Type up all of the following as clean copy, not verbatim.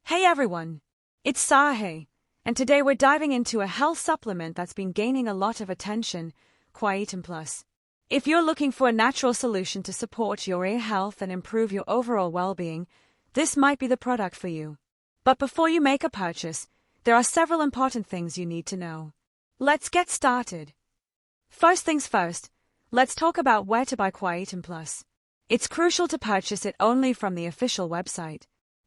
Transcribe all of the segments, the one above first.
Hey everyone, it's Sahe, and today we're diving into a health supplement that's been gaining a lot of attention, Quietum Plus. If you're looking for a natural solution to support your ear health and improve your overall well-being, this might be the product for you. But before you make a purchase, there are several important things you need to know. Let's get started. First things first, let's talk about where to buy Quietum Plus. It's crucial to purchase it only from the official website.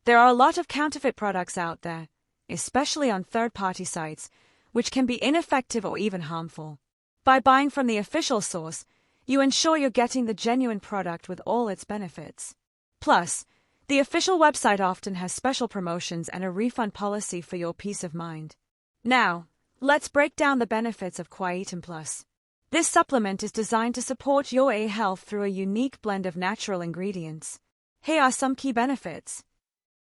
There are a lot of counterfeit products out there, especially on third-party sites, which can be ineffective or even harmful. By buying from the official source, you ensure you're getting the genuine product with all its benefits. Plus, the official website often has special promotions and a refund policy for your peace of mind. Now, let's break down the benefits of Quietum Plus. This supplement is designed to support your ear health through a unique blend of natural ingredients. Here are some key benefits.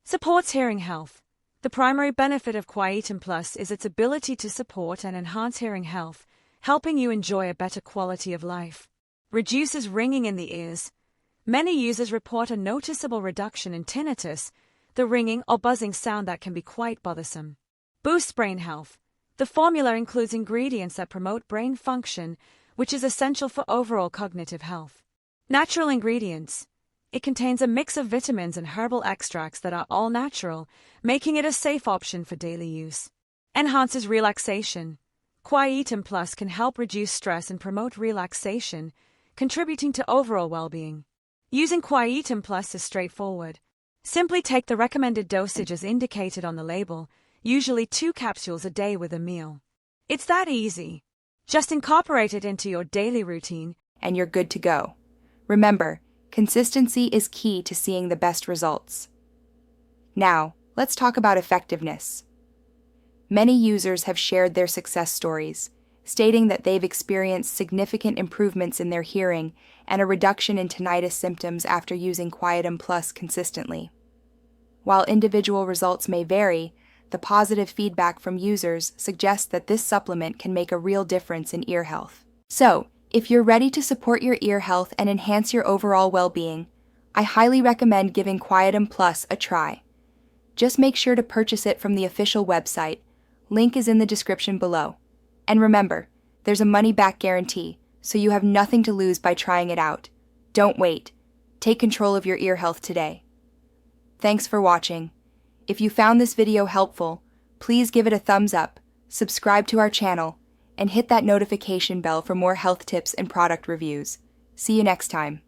Supports hearing health. The primary benefit of Quietum Plus is its ability to support and enhance hearing health, helping you enjoy a better quality of life. Reduces ringing in the ears. Many users report a noticeable reduction in tinnitus, the ringing or buzzing sound that can be quite bothersome. Boosts brain health. The formula includes ingredients that promote brain function, which is essential for overall cognitive health. Natural ingredients. It contains a mix of vitamins and herbal extracts that are all natural, making it a safe option for daily use. Enhances relaxation. Quietum Plus can help reduce stress and promote relaxation, contributing to overall well-being. Using Quietum Plus is straightforward. Simply take the recommended dosage as indicated on the label, usually 2 capsules a day with a meal. It's that easy. Just incorporate it into your daily routine, and you're good to go. Remember, consistency is key to seeing the best results. Now, let's talk about effectiveness. Many users have shared their success stories, stating that they've experienced significant improvements in their hearing and a reduction in tinnitus symptoms after using Quietum Plus consistently. While individual results may vary, the positive feedback from users suggests that this supplement can make a real difference in ear health. So, if you're ready to support your ear health and enhance your overall well-being, I highly recommend giving Quietum Plus a try. Just make sure to purchase it from the official website. Link is in the description below. And remember, there's a money-back guarantee, so you have nothing to lose by trying it out. Don't wait. Take control of your ear health today. Thanks for watching. If you found this video helpful, please give it a thumbs up, subscribe to our channel, and hit that notification bell for more health tips and product reviews. See you next time.